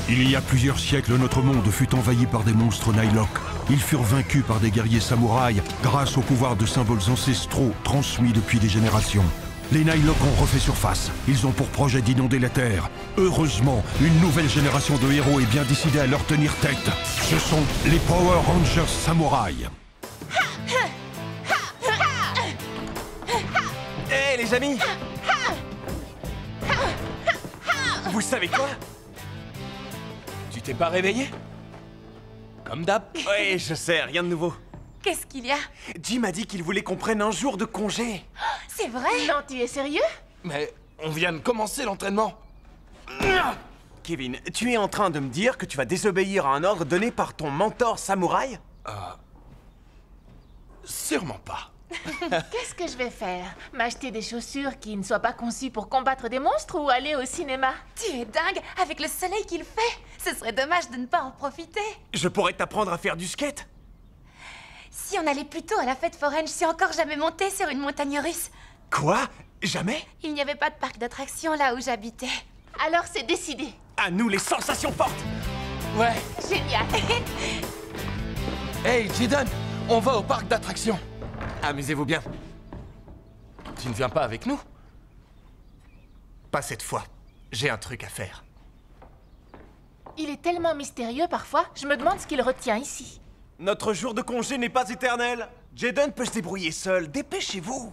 Il y a plusieurs siècles, notre monde fut envahi par des monstres Nihilok. Ils furent vaincus par des guerriers samouraïs grâce au pouvoir de symboles ancestraux transmis depuis des générations. Les Nihilok ont refait surface. Ils ont pour projet d'inonder la Terre. Heureusement, une nouvelle génération de héros est bien décidée à leur tenir tête. Ce sont les Power Rangers samouraïs. Hé les amis! Vous savez quoi? Tu t'es pas réveillé? Comme d'hab. Oui, je sais, rien de nouveau. Qu'est-ce qu'il y a? Jim a dit qu'il voulait qu'on prenne un jour de congé. C'est vrai? Non, tu es sérieux? Mais on vient de commencer l'entraînement. Kevin, tu es en train de me dire que tu vas désobéir à un ordre donné par ton mentor samouraï? Sûrement pas. Qu'est-ce que je vais faire? M'acheter des chaussures qui ne soient pas conçues pour combattre des monstres ou aller au cinéma? Tu es dingue avec le soleil qu'il fait. Ce serait dommage de ne pas en profiter. Je pourrais t'apprendre à faire du skate. Si on allait plutôt à la fête foraine, je suis encore jamais montée sur une montagne russe. Quoi? Jamais? Il n'y avait pas de parc d'attractions là où j'habitais. Alors c'est décidé. À nous les sensations fortes! Ouais. Génial. Hey, Jaden, on va au parc d'attractions. Amusez-vous bien. Tu ne viens pas avec nous? Pas cette fois. J'ai un truc à faire. Il est tellement mystérieux parfois, je me demande ce qu'il retient ici. Notre jour de congé n'est pas éternel. Jaden peut se débrouiller seul. Dépêchez-vous.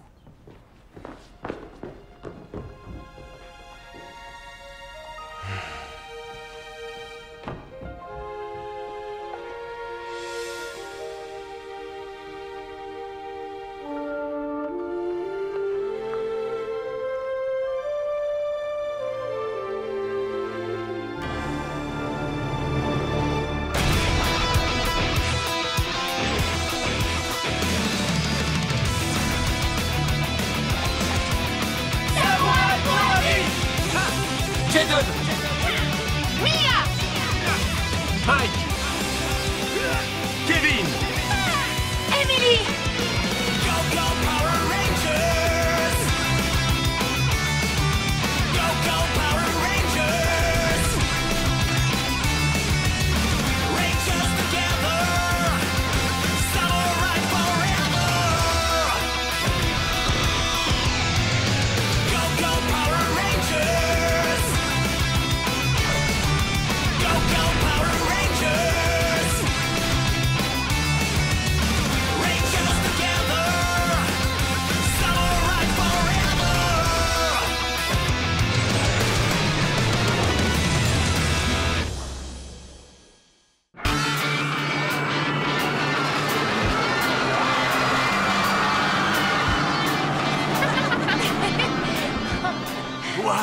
Jaden! Mia! Mike! Kevin! Emily! Go, go, Power Rangers! Go, go, Power Rangers! Rangers together! Samurai forever! Go, go, Power Rangers! Go, go, Power Rangers! Rangers together! Samurai forever! Waouh!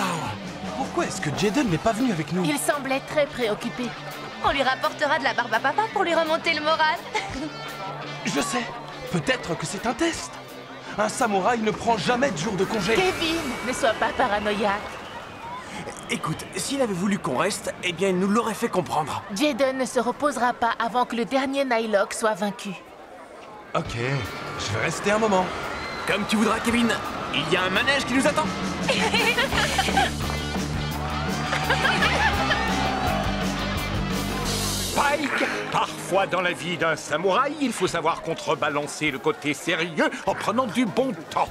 Pourquoi est-ce que Jaden n'est pas venu avec nous? Il semblait très préoccupé. On lui rapportera de la barbe à papa pour lui remonter le moral. Je sais. Peut-être que c'est un test. Un samouraï ne prend jamais de jour de congé. Kevin, ne sois pas paranoïaque. Écoute, s'il avait voulu qu'on reste, eh bien, il nous l'aurait fait comprendre. Jaden ne se reposera pas avant que le dernier Nihilok soit vaincu. Ok, je vais rester un moment. Comme tu voudras, Kevin. Il y a un manège qui nous attend. Pike, parfois dans la vie d'un samouraï, il faut savoir contrebalancer le côté sérieux en prenant du bon temps.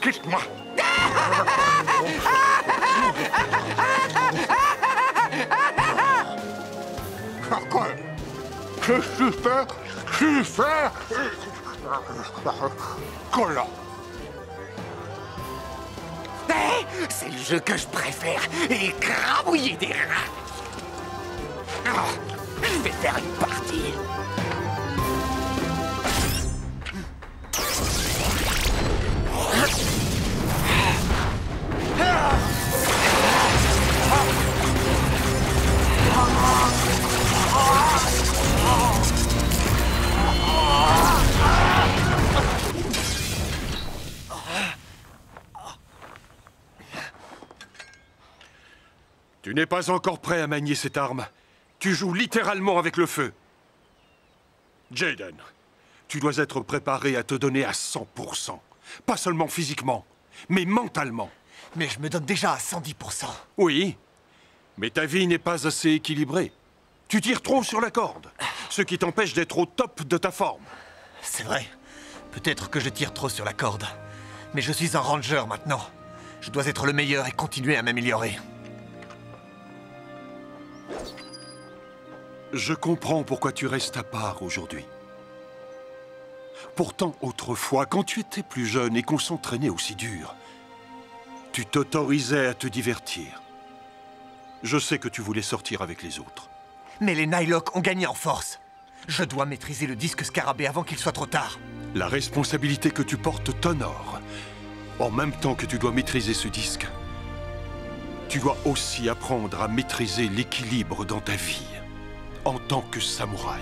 Quitte-moi. Quoi? Qu'est-ce que tu fais? Tu fais? Collant. C'est le jeu que je préfère, écrabouiller des rats. Je vais faire une partie. Tu n'es pas encore prêt à manier cette arme. Tu joues littéralement avec le feu. Jaden, tu dois être préparé à te donner à 100%. Pas seulement physiquement, mais mentalement. Mais je me donne déjà à 110%. Oui, mais ta vie n'est pas assez équilibrée. Tu tires trop sur la corde, ce qui t'empêche d'être au top de ta forme. C'est vrai. Peut-être que je tire trop sur la corde. Mais je suis un ranger maintenant. Je dois être le meilleur et continuer à m'améliorer. Je comprends pourquoi tu restes à part aujourd'hui. Pourtant, autrefois, quand tu étais plus jeune et qu'on s'entraînait aussi dur, tu t'autorisais à te divertir. Je sais que tu voulais sortir avec les autres. Mais les Nightlock ont gagné en force. Je dois maîtriser le disque scarabée avant qu'il soit trop tard. La responsabilité que tu portes t'honore. En même temps que tu dois maîtriser ce disque, tu dois aussi apprendre à maîtriser l'équilibre dans ta vie, en tant que samouraï.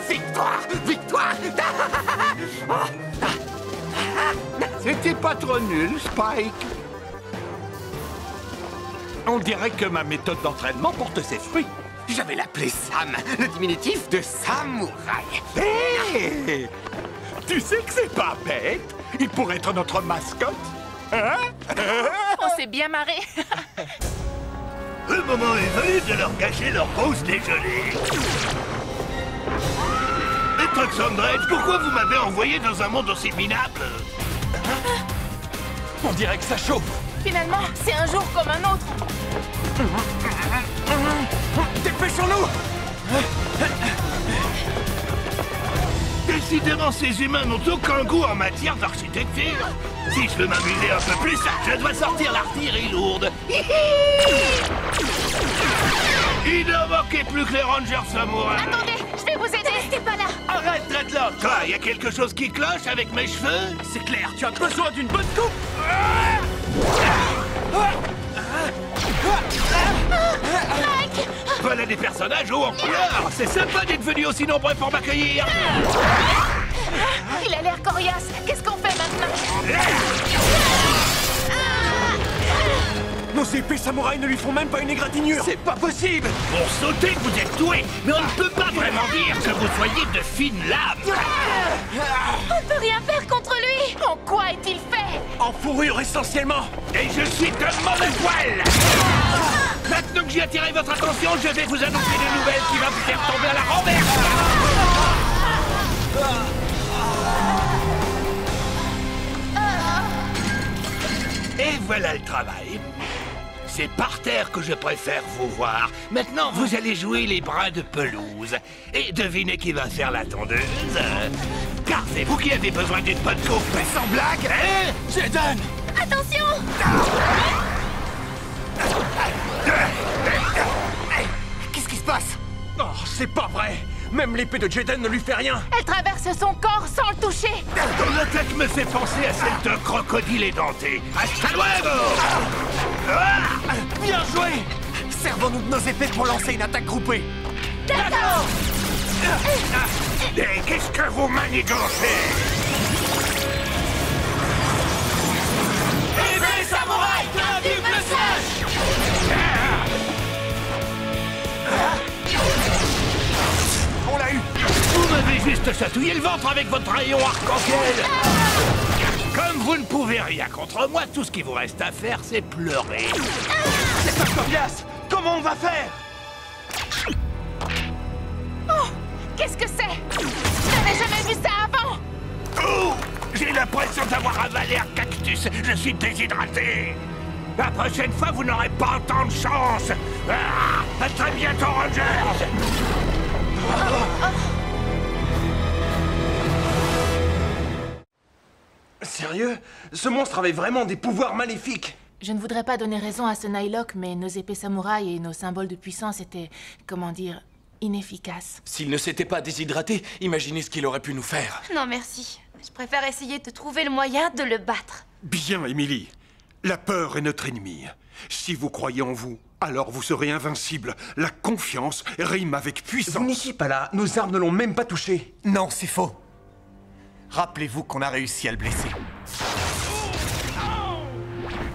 Victoire! Victoire! C'était pas trop nul, Spike. On dirait que ma méthode d'entraînement porte ses fruits. Je vais l'appeler Sam, le diminutif de samouraï. Hé! Tu sais que c'est pas bête. Il pourrait être notre mascotte. Hein? On s'est bien marré. Le moment est venu de leur gâcher leur pause déjeuner. Maître Xandred, pourquoi vous m'avez envoyé dans un monde aussi minable? On dirait que ça chauffe. Finalement, c'est un jour comme un autre. Dépêchons-nous! Décidément, ces humains n'ont aucun goût en matière d'architecture. Si je veux m'amuser un peu plus, je dois sortir l'artillerie lourde. Il ne manquait plus que les rangers samouraïs. Attendez, je vais vous aider. Restez pas là. Arrête, Dreadlock! Quoi, y a quelque chose qui cloche avec mes cheveux? C'est clair, tu as besoin d'une bonne coupe! Voilà des personnages hauts en couleur. C'est sympa d'être venus aussi nombreux pour m'accueillir. Il a l'air coriace. Qu'est-ce qu'on fait maintenant? Nos épées samouraïs ne lui font même pas une égratignure! C'est pas possible! Pour sauter, vous êtes doué, mais on ne peut pas vraiment dire que vous soyez de fines lames. On peut rien faire contre lui. En quoi est-il fait? En fourrure essentiellement! Et je suis de mauvais poil. Maintenant que j'ai attiré votre attention, je vais vous annoncer une nouvelle qui va vous faire tomber à la renverse. Et voilà le travail. C'est par terre que je préfère vous voir. Maintenant, vous allez jouer les bras de pelouse. Et devinez qui va faire la tondeuse. Car c'est vous qui avez besoin d'une bonne coupe. Sans blague, hein? Jaden! Attention. Qu'est-ce qui se passe? Oh, c'est pas vrai! Même l'épée de Jaden ne lui fait rien! Elle traverse son corps sans le toucher. Ton attaque me fait penser à celle d'un crocodile édenté. Hasta luego! Bien joué! Servons-nous de nos épées pour lancer une attaque groupée. D'accord. Et qu'est-ce que vous manigancez? Épée samouraï d'un double slash. On l'a eu! Vous m'avez juste chatouillé le ventre avec votre rayon arc-en-ciel. Comme vous ne pouvez rien contre moi, tout ce qui vous reste à faire, c'est pleurer. C'est un coriace! Comment on va faire? Oh, qu'est-ce que c'est? Je n'avais jamais vu ça avant. Oh, j'ai l'impression d'avoir avalé un cactus. Je suis déshydraté. La prochaine fois, vous n'aurez pas autant de chance. À très bientôt, Rangers. Sérieux? Ce monstre avait vraiment des pouvoirs maléfiques! Je ne voudrais pas donner raison à ce Nightlock, mais nos épées samouraïs et nos symboles de puissance étaient, comment dire, inefficace. S'il ne s'était pas déshydraté, imaginez ce qu'il aurait pu nous faire. Non, merci. Je préfère essayer de trouver le moyen de le battre. Bien, Emily. La peur est notre ennemi. Si vous croyez en vous, alors vous serez invincible. La confiance rime avec puissance. Vous n'étiez pas là, nos armes ne l'ont même pas touché. Non, c'est faux. Rappelez-vous qu'on a réussi à le blesser.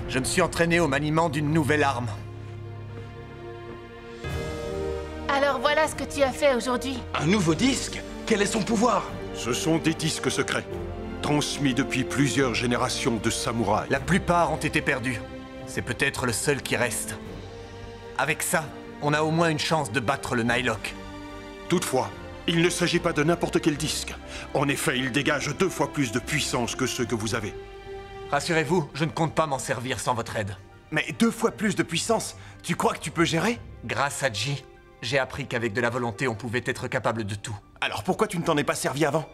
Je me suis entraîné au maniement d'une nouvelle arme. Alors voilà ce que tu as fait aujourd'hui. Un nouveau disque? Quel est son pouvoir? Ce sont des disques secrets, transmis depuis plusieurs générations de samouraïs. La plupart ont été perdus. C'est peut-être le seul qui reste. Avec ça, on a au moins une chance de battre le Nightlock. Toutefois, il ne s'agit pas de n'importe quel disque. En effet, il dégage 2 fois plus de puissance que ceux que vous avez. Rassurez-vous, je ne compte pas m'en servir sans votre aide. Mais 2 fois plus de puissance, tu crois que tu peux gérer? Grâce à Ji, j'ai appris qu'avec de la volonté, on pouvait être capable de tout. Alors pourquoi tu ne t'en es pas servi avant?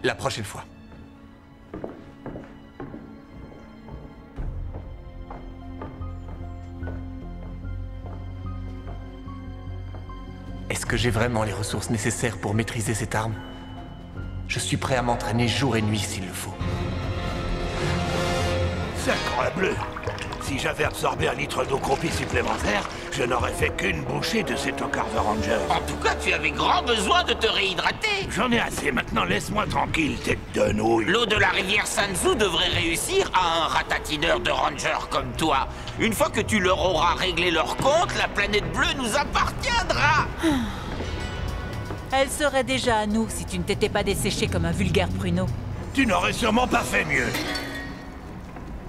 La prochaine fois. Est-ce que j'ai vraiment les ressources nécessaires pour maîtriser cette arme? Je suis prêt à m'entraîner jour et nuit s'il le faut. Sacrebleu! Si j'avais absorbé 1 litre d'eau croupie supplémentaire, je n'aurais fait qu'une bouchée de cet Ocar the Ranger. En tout cas, tu avais grand besoin de te réhydrater. J'en ai assez, maintenant laisse-moi tranquille, tête de nouille. L'eau de la rivière Sanzu devrait réussir à un ratatineur de ranger comme toi. Une fois que tu leur auras réglé leur compte, la planète bleue nous appartiendra. Elle serait déjà à nous si tu ne t'étais pas desséché comme un vulgaire pruneau. Tu n'aurais sûrement pas fait mieux.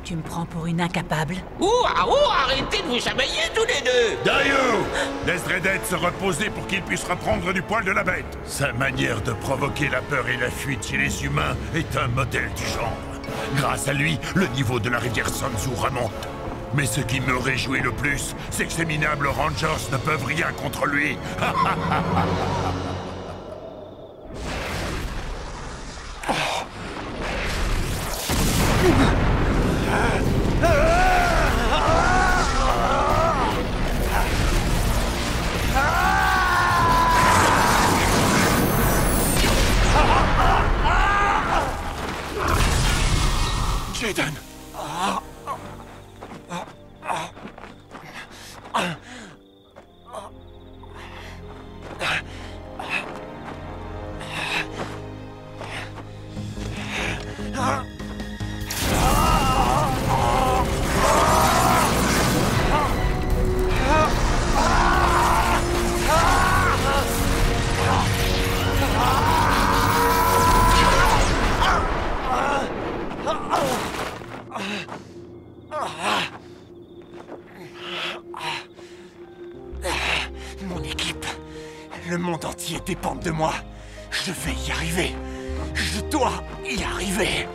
Tu me prends pour une incapable? Arrêtez de vous chamailler tous les deux. Dario! Laisse Dreadhead se reposer pour qu'il puisse reprendre du poil de la bête. Sa manière de provoquer la peur et la fuite chez les humains est un modèle du genre. Grâce à lui, le niveau de la rivière Sanzu remonte. Mais ce qui me réjouit le plus, c'est que ces minables Rangers ne peuvent rien contre lui. Jaden! Mon équipe, le monde entier dépend de moi. Je vais y arriver. Je dois y arriver.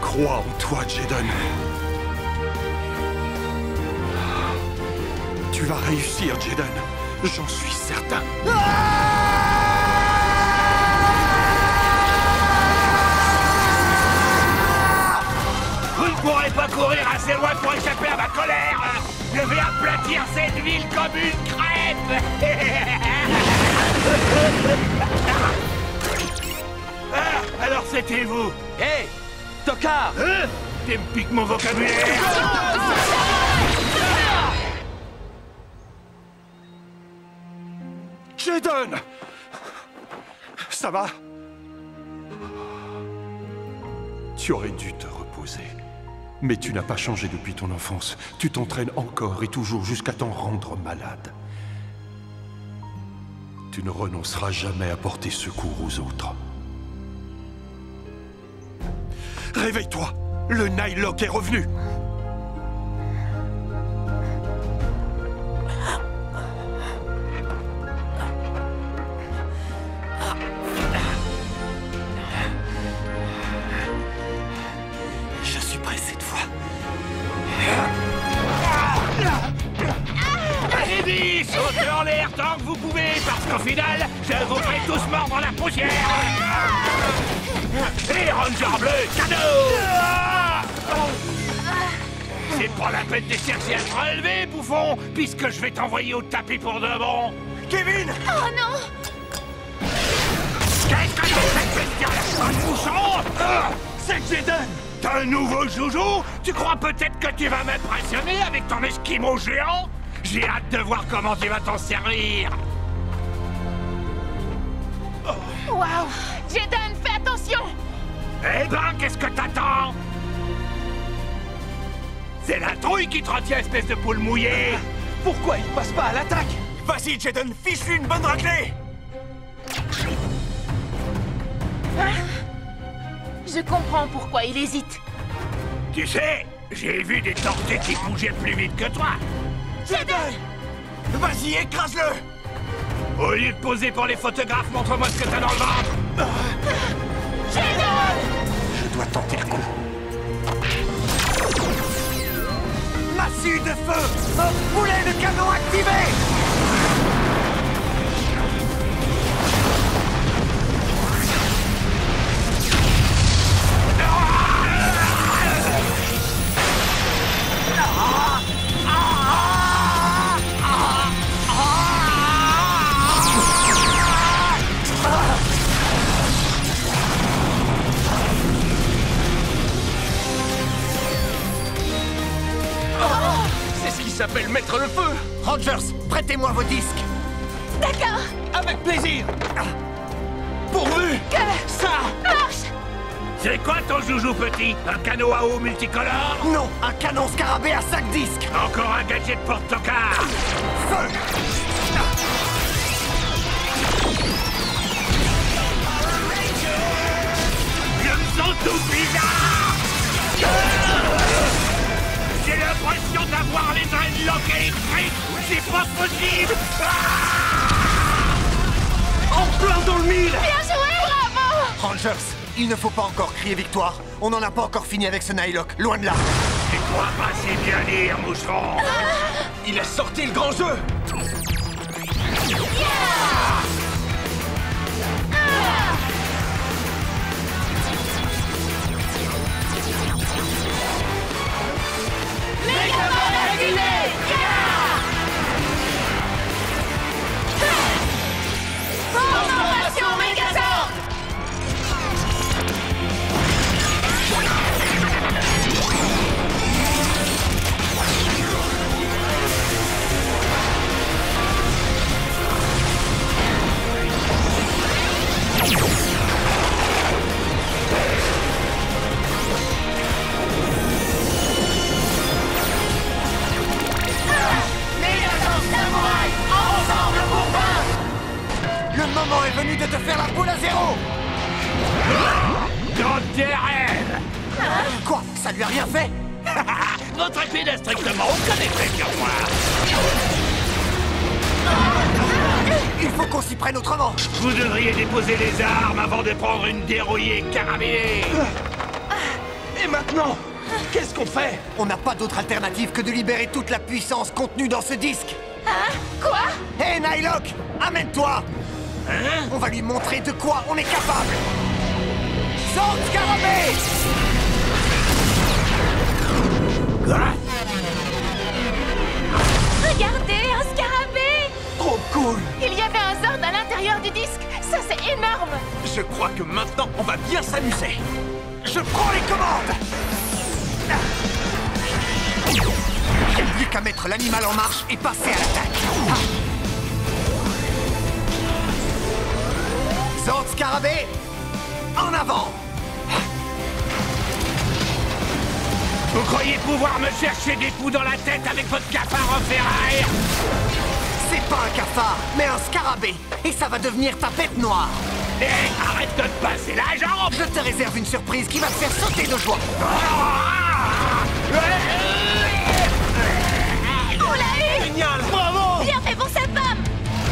Crois en toi, Jaden. Tu vas réussir, Jaden. J'en suis certain. Vous ne pourrez pas courir assez loin pour échapper à ma colère. Je vais aplatir cette ville comme une crêpe. Alors c'était vous. Hé! Tokar! Tu me piques mon vocabulaire. Jaden! Ça va? Tu aurais dû te reposer. Mais tu n'as pas changé depuis ton enfance. Tu t'entraînes encore et toujours jusqu'à t'en rendre malade. Tu ne renonceras jamais à porter secours aux autres. Réveille-toi! Le Nightlock est revenu! Je suis prêt cette fois. Allez vite, sautez en l'air tant que vous pouvez, parce qu'au final, je vous ferai tous mordre la poussière. Et Ranger bleu, cadeau. C'est pas la peine de chercher à te relever, bouffon, puisque je vais t'envoyer au tapis pour de bon. Kevin! Oh non! Qu'est-ce que c'est cette bestiale? Un bouchon? C'est Jaden! T'as un nouveau joujou? Tu crois peut-être que tu vas m'impressionner avec ton esquimau géant? J'ai hâte de voir comment tu vas t'en servir! Waouh! Jaden, fais attention! Eh ben, qu'est-ce que t'attends? C'est la trouille qui te retient, espèce de poule mouillée! Pourquoi il passe pas à l'attaque? Vas-y, Jaden, fiche-lui une bonne raclée! Je comprends pourquoi il hésite. Tu sais, j'ai vu des tortues qui bougeaient plus vite que toi! Jaden! Vas-y, écrase-le! Au lieu de poser pour les photographes, montre-moi ce que t'as dans le ventre! Je dois tenter le coup. Massue de feu! Un boulet de canon activé! S'appelle mettre le feu. Rangers, prêtez-moi vos disques. D'accord. Avec plaisir. Pourvu Que ça marche. C'est quoi ton joujou petit? Un canot à eau multicolore? Non, un canon scarabée à 5 disques. Encore un gadget porte-tocard. Feu! Je me sens tout bizarre. J'ai l'impression d'avoir les dreadlocks électriques. C'est pas possible. En plein dans le mille. Bien joué. Bravo. Rangers, il ne faut pas encore crier victoire. On n'en a pas encore fini avec ce Nylock, loin de là. Tu crois pas si bien dire, moucheron? Il a sorti le grand jeu. Transformation Megazord. Le moment est venu de te faire la boule à zéro. Dans tes rêves. Quoi? Ça lui a rien fait? Votre épée n'a strictement aucun effet sur moi. Il faut qu'on s'y prenne autrement. Vous devriez déposer les armes avant de prendre une dérouillée carabinée. Et maintenant, qu'est-ce qu'on fait? On n'a pas d'autre alternative que de libérer toute la puissance contenue dans ce disque. Hein? Quoi? Hé, Nylock, amène-toi. On va lui montrer de quoi on est capable. Sword Scarabée! Regardez, un scarabée. Trop cool. Il y avait un Zord à l'intérieur du disque. Ça, c'est énorme. Je crois que maintenant, on va bien s'amuser. Je prends les commandes. Il n'y a plus qu'à mettre l'animal en marche et passer à l'attaque. Sword Scarabée, en avant! Vous croyez pouvoir me chercher des coups dans la tête avec votre cafard en ferraille? C'est pas un cafard, mais un scarabée. Et ça va devenir ta bête noire. Hé, arrête de te passer la jambe! Je te réserve une surprise qui va te faire sauter de joie. On l'a eu. Génial. Bravo. Bien fait pour cette femme.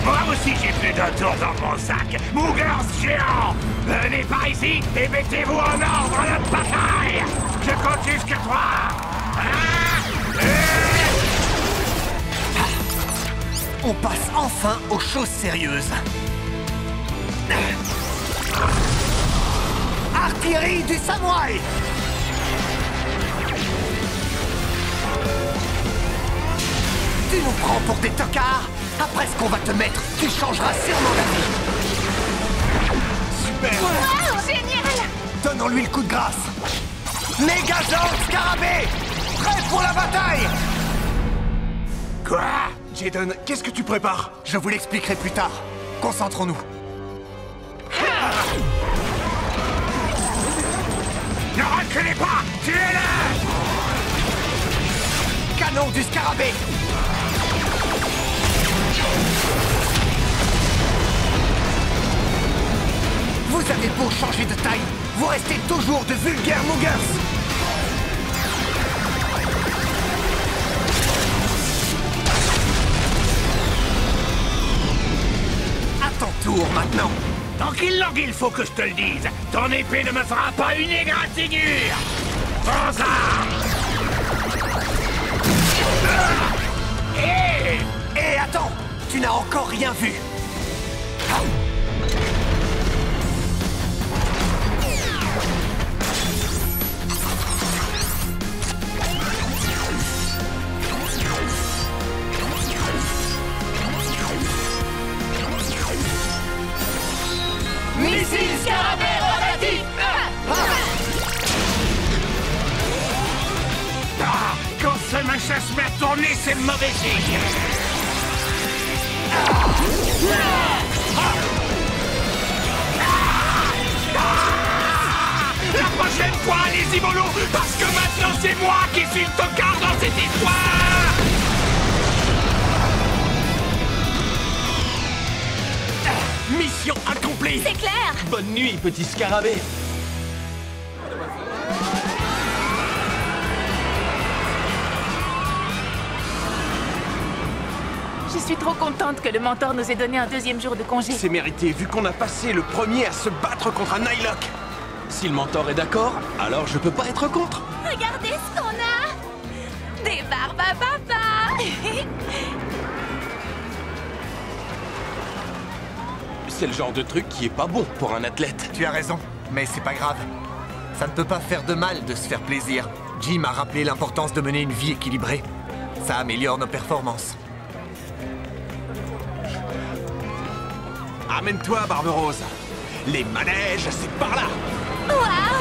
Moi aussi j'ai plus d'un tour dans mon sac. Mougers géant! Venez par ici et mettez-vous en ordre de bataille! Je compte jusqu'à 3! On passe enfin aux choses sérieuses. Artillerie du samouraï! Tu nous prends pour des tocards? Après ce qu'on va te mettre, tu changeras sûrement d'avis. Super! Wow, génial! Donnons-lui le coup de grâce. Mégazord Scarabée! Prêt pour la bataille! Quoi? Jaden, qu'est-ce que tu prépares? Je vous l'expliquerai plus tard. Concentrons-nous. Ne reculez pas! Tuez-le! Canon du Scarabée! Vous avez beau changer de taille, vous restez toujours de vulgaires Moogers! À ton tour maintenant! Dans quelle langue il faut que je te le dise? Ton épée ne me fera pas une égratignure! Prends ça! Hé! Hé, attends! Tu n'as encore rien vu! Missile Scarabée rotatif! Ah, quand ce machin se met à tourner, c'est mauvais signe! La prochaine fois, allez-y mollo, parce que maintenant c'est moi qui suis le tocard dans cette histoire! Mission accomplie! C'est clair! Bonne nuit, petit scarabée! Je suis trop contente que le mentor nous ait donné un deuxième jour de congé. C'est mérité, vu qu'on a passé le premier à se battre contre un Nightlock. Si le mentor est d'accord, alors je peux pas être contre. Regardez ce qu'on a! Des barbes à papa! C'est le genre de truc qui est pas bon pour un athlète. Tu as raison, mais c'est pas grave. Ça ne peut pas faire de mal de se faire plaisir. Jim a rappelé l'importance de mener une vie équilibrée. Ça améliore nos performances. Amène-toi, Barbe Rose. Les manèges, c'est par là. Waouh!